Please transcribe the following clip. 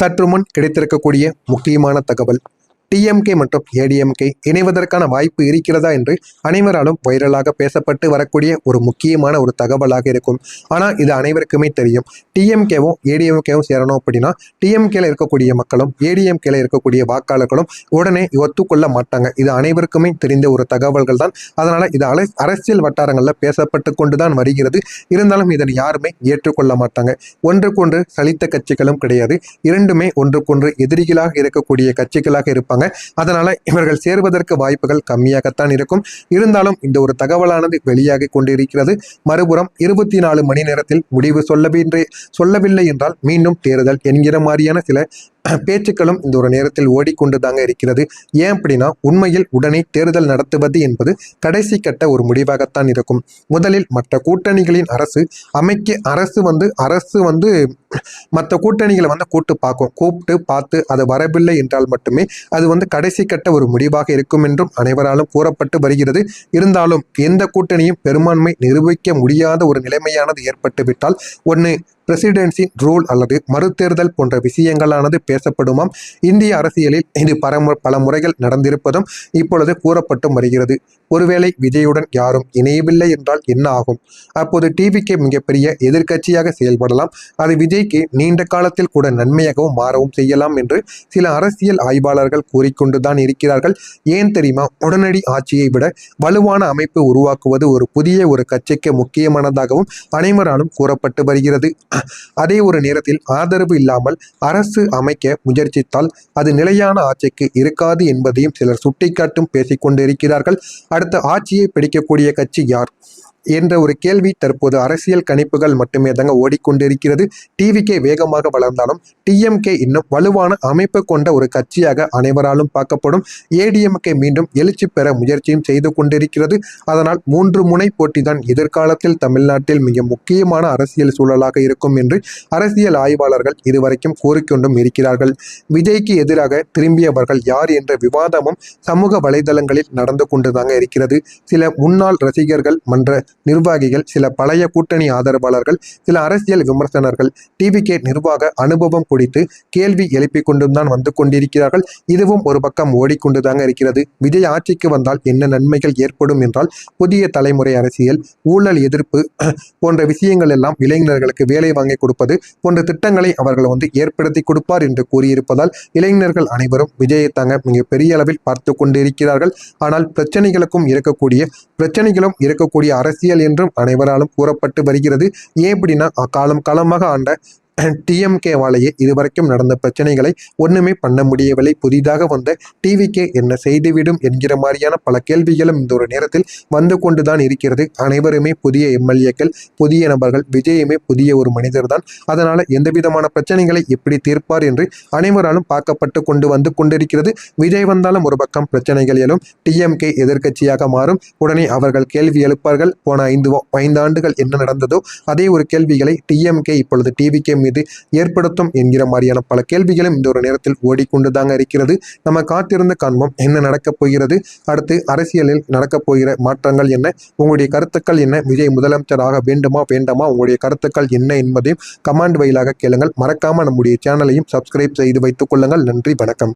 சற்று முன் கிடைத்திருக்கக்கூடிய முக்கியமான தகவல், டிஎம்கே மற்றும் ஏடிஎம்கே இணைவதற்கான வாய்ப்பு இருக்கிறதா என்று அனைவராலும் வைரலாக பேசப்பட்டு வரக்கூடிய ஒரு முக்கியமான ஒரு தகவலாக இருக்கும். ஆனால் இது அனைவருக்குமே தெரியும். டிஎம்கேவும் ஏடிஎம்கேவும் சேரணும் அப்படின்னா டிஎம்கேல இருக்கக்கூடிய மக்களும் ஏடிஎம்கேல இருக்கக்கூடிய வாக்காளர்களும் உடனே ஒத்துக்கொள்ள மாட்டாங்க. இது அனைவருக்குமே தெரிந்த ஒரு தகவல்கள் தான். அதனால இது அரசியல் வட்டாரங்களில் பேசப்பட்டு கொண்டுதான் வருகிறது. இருந்தாலும் இதனை யாருமே ஏற்றுக்கொள்ள மாட்டாங்க. ஒன்றுக்கொன்று சலித்த கட்சிகளும் கிடையாது. இரண்டுமே ஒன்றுக்கொன்று எதிரிகளாக இருக்கக்கூடிய கட்சிகளாக இருப்பாங்க. அதனால இவர்கள் சேருவதற்கு வாய்ப்புகள் கம்மியாகத்தான் இருக்கும். இருந்தாலும் இந்த ஒரு தகவலானது வெளியாகி கொண்டிருக்கிறது. மறுபுறம் 24 மணி நேரத்தில் முடிவு சொல்லவில்லை என்றால் மீண்டும் தேர்தல் என்கிற மாதிரியான சில பேச்சுக்களும் இந்த ஒரு நேரத்தில் ஓடிக்கொண்டு தாங்க இருக்கிறது. ஏன் அப்படின்னா, உண்மையில் உடனே தேர்தல் நடத்துவது என்பது கடைசி கட்ட ஒரு முடிவாகத்தான் இருக்கும். முதலில் மற்ற கூட்டணிகளின் அரசு வந்து மற்ற கூட்டணிகளை கூப்பிட்டு பார்த்து அது வரவில்லை என்றால் மட்டுமே அது கடைசி கட்ட ஒரு முடிவாக இருக்கும் என்றும் அனைவராலும் கூறப்பட்டு வருகிறது. இருந்தாலும் எந்த கூட்டணியும் பெரும்பான்மை நிரூபிக்க முடியாத ஒரு நிலைமையானது ஏற்பட்டுவிட்டால் ஒன்று பிரசிடென்சி ரூல் அல்லது மறுதேர்தல் போன்ற விஷயங்களானது பேசப்படுமாம். இந்திய அரசியலில் இது பல முறைகள் நடந்திருப்பதும் இப்பொழுது கூறப்பட்டும் வருகிறது. ஒருவேளை விஜயுடன் யாரும் இணையவில்லை என்றால் என்ன ஆகும்? அப்போது டிவிக்கு மிகப்பெரிய எதிர்க்கட்சியாக செயல்படலாம். அது விஜய்க்கு நீண்ட காலத்தில் கூட நன்மையாகவும் மாறவும் செய்யலாம் என்று சில அரசியல் ஆய்வாளர்கள் கூறிக்கொண்டுதான் இருக்கிறார்கள். ஏன் தெரியுமா? உடனடி ஆட்சியை விட வலுவான அமைப்பு உருவாக்குவது ஒரு புதிய ஒரு கட்சிக்கு முக்கியமானதாகவும் அனைவராலும் கூறப்பட்டு வருகிறது. அதே ஒரு நேரத்தில் ஆதரவு இல்லாமல் அரசு அமைக்க முயற்சித்தால் அது நிலையான ஆட்சிக்கு இருக்காது என்பதையும் சிலர் சுட்டிக்காட்டும் பேசிக்கொண்டிருக்கிறார்கள். அடுத்த ஆட்சியை பிடிக்கக்கூடிய கட்சி யார் என்ற ஒரு கேள்வி தற்போது அரசியல் கணிப்புகள் மட்டுமே தாங்க ஓடிக்கொண்டிருக்கிறது. டிவிகே வேகமாக வளர்ந்தாலும் டிஎம்கே இன்னும் வலுவான அமைப்பு கொண்ட ஒரு கட்சியாக அனைவராலும் பார்க்கப்படும். ஏடிஎம்கே மீண்டும் எழுச்சி பெற முயற்சியும் செய்து கொண்டிருக்கிறது. அதனால் 3 முனை போட்டி தான் எதிர்காலத்தில் தமிழ்நாட்டில் மிக முக்கியமான அரசியல் சூழலாக இருக்கும் என்று அரசியல் ஆய்வாளர்கள் இதுவரைக்கும் கூறிக்கொண்டும் இருக்கிறார்கள். விஜய்க்கு எதிராக திரும்பியவர்கள் யார் என்ற விவாதமும் சமூக வலைதளங்களில் நடந்து கொண்டுதாங்க இருக்கிறது. சில முன்னாள் ரசிகர்கள் மன்ற நிர்வாகிகள், சில பழைய கூட்டணி ஆதரவாளர்கள், சில அரசியல் விமர்சகர்கள் டிவிகே நிர்வாக அனுபவம் குறித்து கேள்வி எழுப்பிக் கொண்டுதான் வந்து கொண்டிருக்கிறார்கள். இதுவும் ஒரு பக்கம் ஓடிக்கொண்டுதாங்க இருக்கிறது. விஜய் ஆட்சிக்கு வந்தால் என்ன நன்மைகள் ஏற்படும் என்றால், புதிய தலைமுறை அரசியல், ஊழல் எதிர்ப்பு போன்ற விஷயங்கள் எல்லாம் இளைஞர்களுக்கு வேலை வாங்கி கொடுப்பது போன்ற திட்டங்களை அவர்கள் ஏற்படுத்தி கொடுப்பார் என்று கூறியிருப்பதால் இளைஞர்கள் அனைவரும் விஜயை தாங்க மிக பெரிய அளவில் பார்த்து கொண்டிருக்கிறார்கள். ஆனால் பிரச்சனைகளும் இருக்கக்கூடிய அரசியல் என்றும் அனைவராலும் கூறப்பட்டு வருகிறது. ஏன் அப்படின்னா, காலமாக ஆண்ட டிஎம்கே வாழையே இதுவரைக்கும் நடந்த பிரச்சனைகளை ஒண்ணுமே பண்ண முடியவில்லை. புதிதாக வந்த டிவிகே என்ன செய்துவிடும் என்கிற மாதிரியான பல கேள்விகளும் இந்த ஒரு நேரத்தில் வந்து கொண்டுதான் இருக்கிறது. அனைவருமே புதிய எம்எல்ஏக்கள், புதிய நபர்கள். விஜயுமே புதிய ஒரு மனிதர் தான். அதனால எந்த விதமான பிரச்சனைகளை எப்படி தீர்ப்பார் என்று அனைவராலும் பார்க்கப்பட்டு வந்து கொண்டிருக்கிறது. விஜய் வந்தாலும் ஒரு பக்கம் பிரச்சனைகள் எழும். டிஎம்கே எதிர்கட்சியாக மாறும். உடனே அவர்கள் கேள்வி எழுப்பார்கள். போன 5 ஆண்டுகள் என்ன நடந்ததோ அதே ஒரு கேள்விகளை டிஎம்கே இப்பொழுது டிவிகே மீது ஏற்படுத்தும் என்கிற மாதிரியான பல கேள்விகளும் இந்த ஒரு நேரத்தில் ஓடிக்கொண்டுதாங்க இருக்கிறது. நம்ம காத்திருந்து காண்போம் என்ன நடக்கப் போகிறது, அடுத்து அரசியலில் நடக்கப் போகிற மாற்றங்கள் என்ன, உங்களுடைய கருத்துக்கள் என்ன, விஜய் முதலமைச்சராக வேண்டுமா வேண்டாமா, உங்களுடைய கருத்துக்கள் என்ன என்பதையும் கமெண்ட் வாயிலாக கேளுங்கள். மறக்காம நம்முடைய சேனலையும் சப்ஸ்கிரைப் செய்து வைத்துக் கொள்ளுங்கள். நன்றி, வணக்கம்.